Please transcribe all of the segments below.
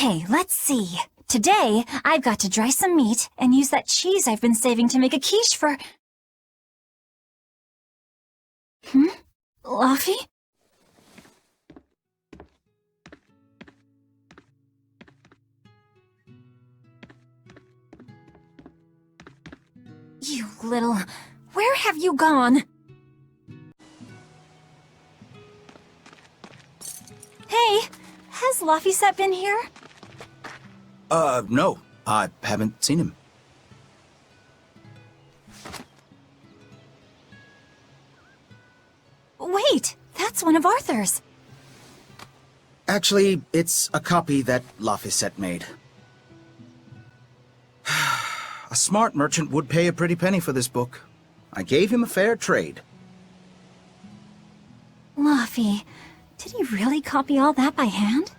Okay, let's see. Today, I've got to dry some meat and use that cheese I've been saving to make a quiche for... Luffy? You little... Where have you gone? Hey, has Laphicet been here? No. I haven't seen him. Wait, that's one of Arthur's. Actually, it's a copy that Laphicet made. A smart merchant would pay a pretty penny for this book. I gave him a fair trade. Laffy, did he really copy all that by hand?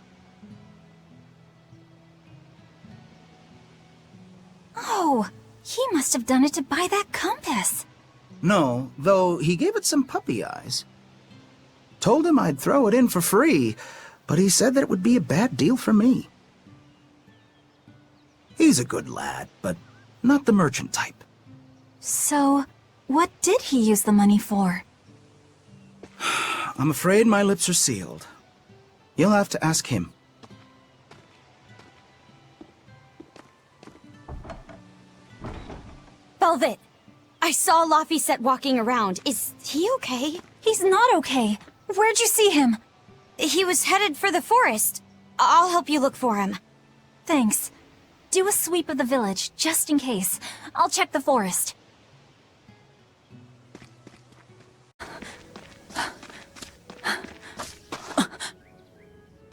Oh, he must have done it to buy that compass. No, though he gave it some puppy eyes. Told him I'd throw it in for free, but he said that it would be a bad deal for me. He's a good lad, but not the merchant type. So, what did he use the money for? I'm afraid my lips are sealed. You'll have to ask him. Velvet! I saw Laphicet walking around. Is he okay? He's not okay. Where'd you see him? He was headed for the forest. I'll help you look for him. Thanks. Do a sweep of the village, just in case. I'll check the forest.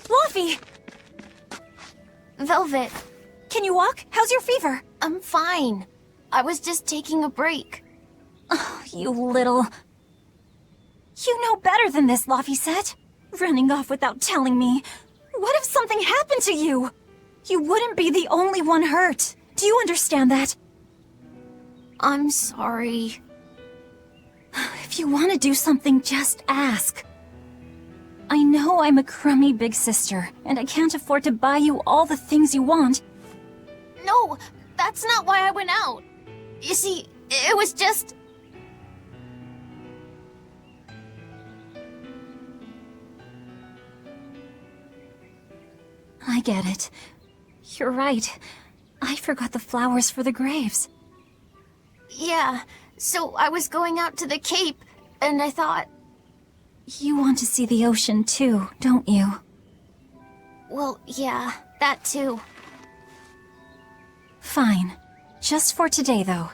Laffy! Velvet, Can you walk? How's your fever? I'm fine. I was just taking a break. Oh, you little... You know better than this, Laphicet. Running off without telling me. What if something happened to you? You wouldn't be the only one hurt. Do you understand that? I'm sorry. If you want to do something, just ask. I know I'm a crummy big sister, and I can't afford to buy you all the things you want. No, that's not why I went out. You see, it was just... I get it. You're right. I forgot the flowers for the graves. Yeah, so I was going out to the Cape, and I thought... You want to see the ocean too, don't you? Well, yeah, that too. Fine. Just for today, though.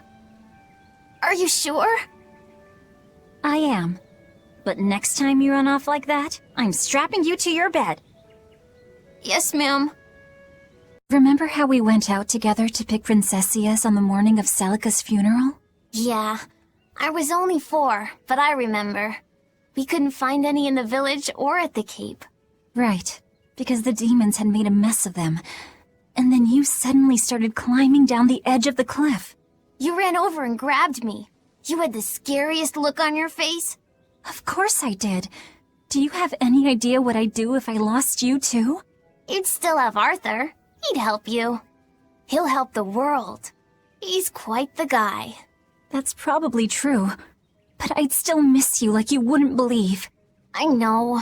Are you sure? I am. But next time you run off like that, I'm strapping you to your bed. Yes, ma'am. Remember how we went out together to pick princessias on the morning of Celica's funeral? Yeah, I was only 4, but I remember. We couldn't find any in the village or at the Cape. Right, because the demons had made a mess of them. And then you suddenly started climbing down the edge of the cliff. You ran over and grabbed me. You had the scariest look on your face. Of course I did. Do you have any idea what I'd do if I lost you too? You'd still have Arthur. He'd help you. He'll help the world. He's quite the guy. That's probably true. But I'd still miss you like you wouldn't believe. I know.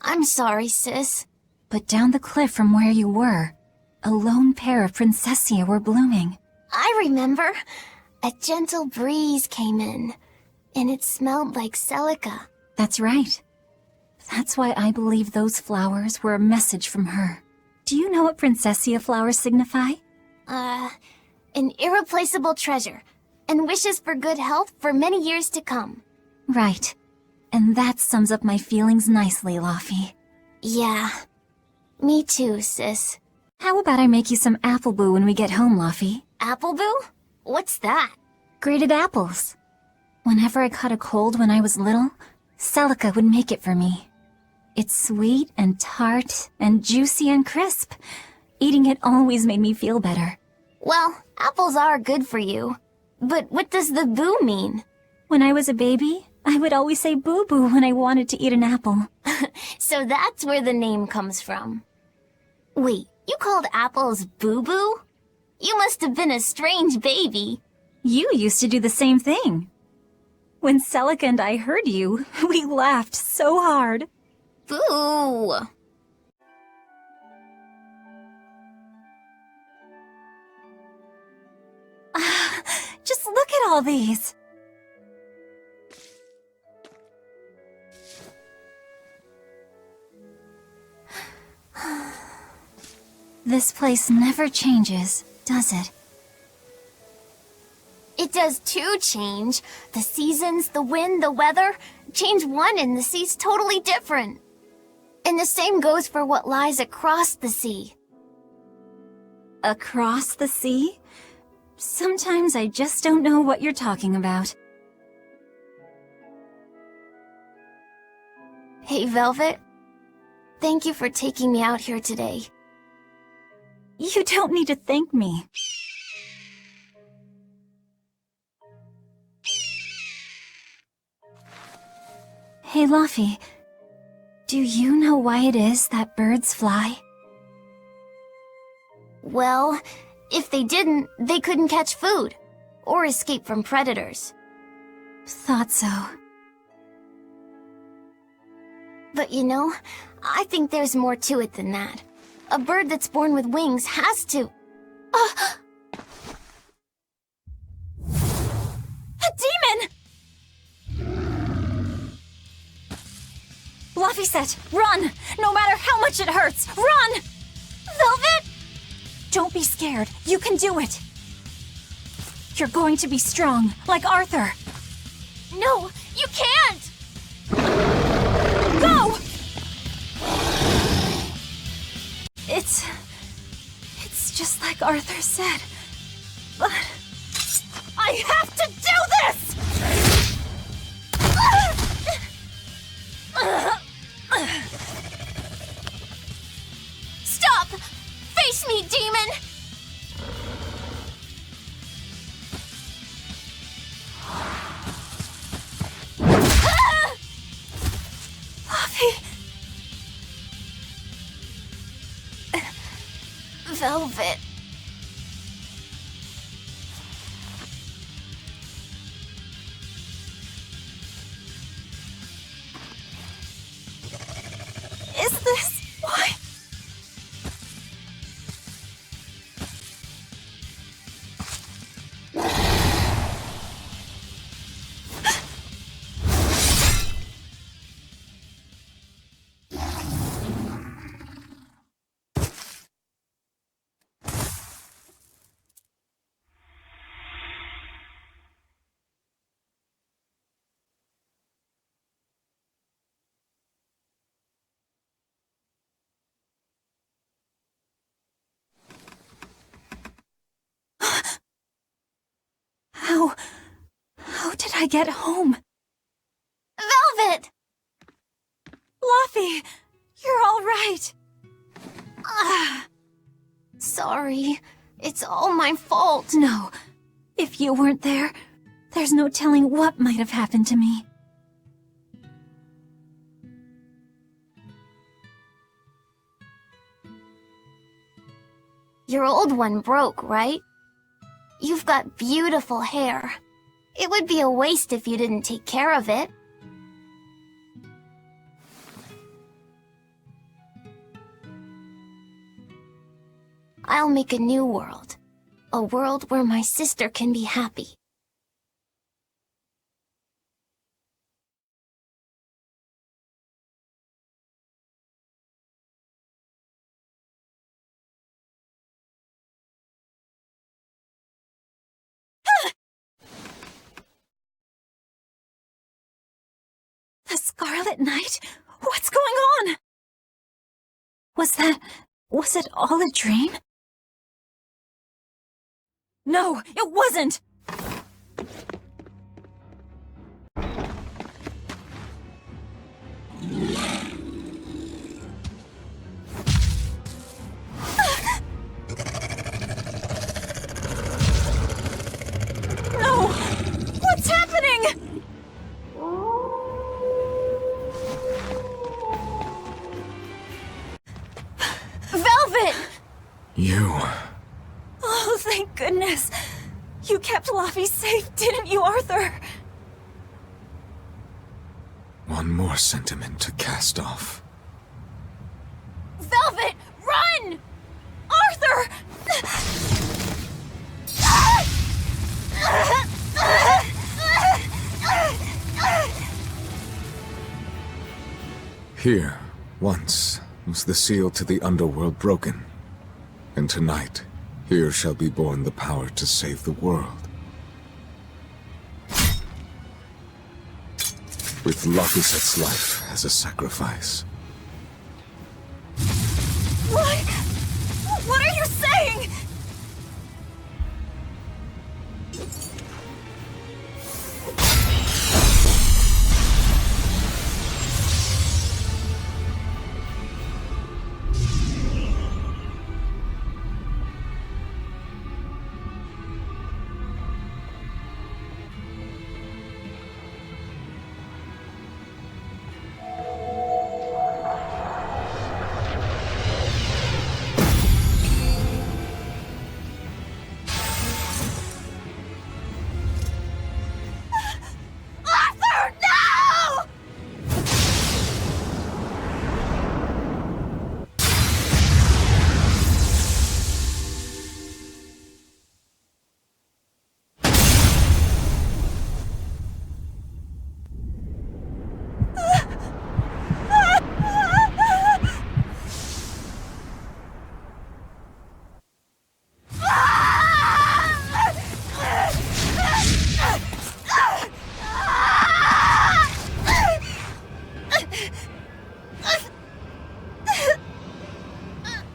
I'm sorry, sis. But down the cliff from where you were, a lone pair of princessia were blooming. I remember. A gentle breeze came in, and it smelled like Celica. That's right. That's why I believe those flowers were a message from her. Do you know what princessia flowers signify? An irreplaceable treasure, and wishes for good health for many years to come. Right. And that sums up my feelings nicely, Laffy. Yeah. Me too, sis. How about I make you some apple boo when we get home, Laffy? Apple boo? What's that? Grated apples. Whenever I caught a cold when I was little, Celica would make it for me. It's sweet and tart and juicy and crisp. Eating it always made me feel better. Well, apples are good for you. But what does the boo mean? When I was a baby, I would always say boo-boo when I wanted to eat an apple. So that's where the name comes from. Wait, You called apples boo-boo? You must have been a strange baby. You used to do the same thing. When Celica and I heard you, we laughed so hard. Boo! Just look at all these. This place never changes, does it? It does too change. The seasons, the wind, the weather. Change one and the sea's totally different. And the same goes for what lies across the sea. Across the sea? Sometimes I just don't know what you're talking about. Hey, Velvet. Thank you for taking me out here today. You don't need to thank me. Hey, Luffy. Do you know why it is that birds fly? Well, if they didn't, they couldn't catch food or escape from predators. Thought so. But you know, I think there's more to it than that. A bird that's born with wings has to... A demon! Luffy said, run! No matter how much it hurts, run! Velvet! Don't be scared. You can do it. You're going to be strong, like Arthur. No, you can't! Go! It's just like Arthur said. But I have to do this! Stop! Face me, demon! Luffy! Velvet. Is this why? How did I get home? Velvet! Luffy, you're all right. Sorry. It's all my fault. No, if you weren't there, there's no telling what might have happened to me. Your old one broke, right? You've got beautiful hair. It would be a waste if you didn't take care of it. I'll make a new world. A world where my sister can be happy. The Scarlet Knight? What's going on? Was it all a dream? No, it wasn't! No! What's happening? Velvet! You... Oh, thank goodness. You kept Laffy safe, didn't you, Arthur? One more sentiment to cast off. Velvet, run! Arthur! Here, once, was the seal to the underworld broken. And tonight, here shall be born the power to save the world. With Laphicet's life as a sacrifice. What? What are you saying?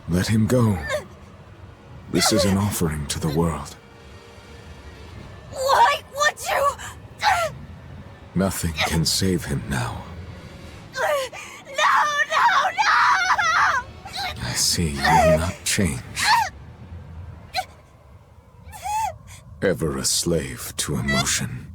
Let him go. This is an offering to the world. Why would you? Nothing can save him now. No! I see you will not change. Ever a slave to emotion.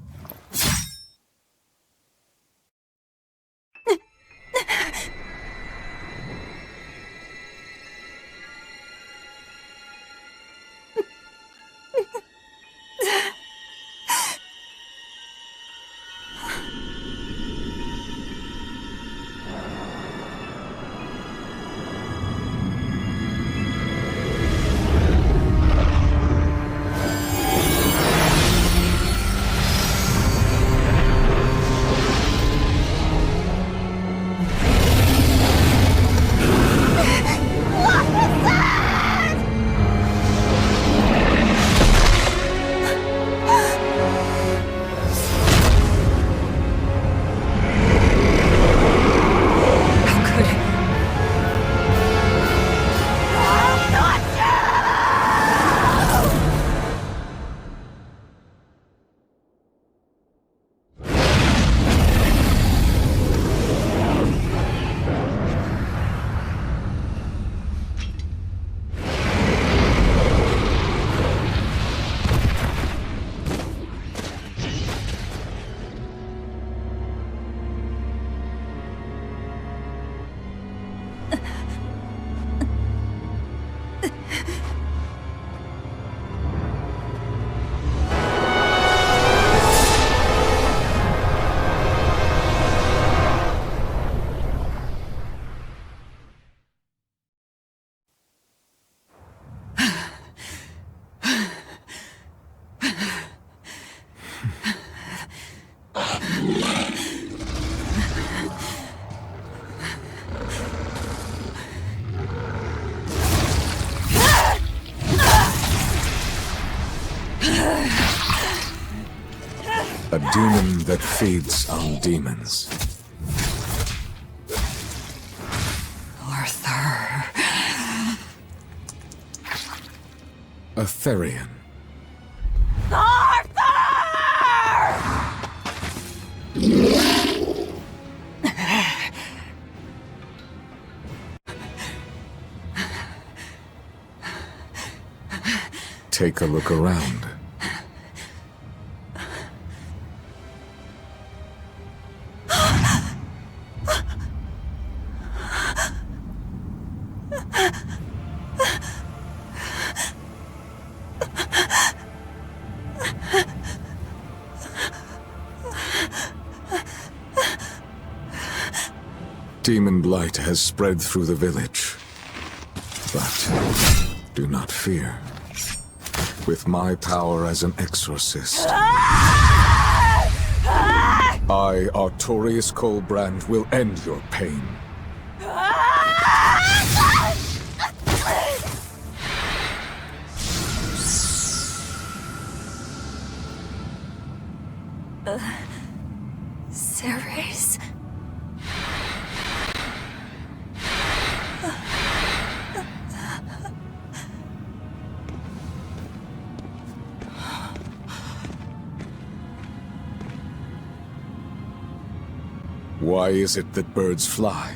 A demon that feeds on demons. Arthur. A Therian. Arthur! Take a look around. Demon blight has spread through the village. But do not fear. With my power as an exorcist, I, Artorius Colbrand, will end your pain. Ceres. Why is it that birds fly?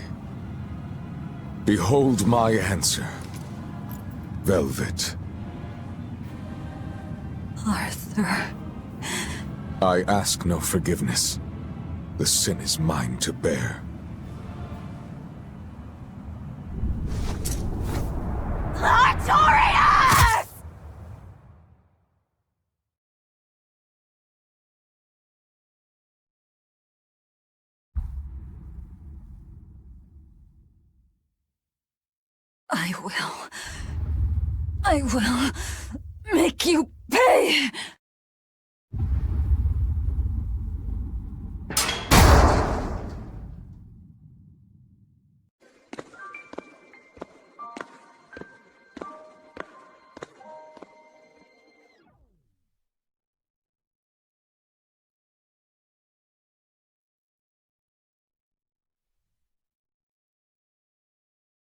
Behold my answer. Velvet. Arthur. I ask no forgiveness. The sin is mine to bear. Artorius! I will make you pay!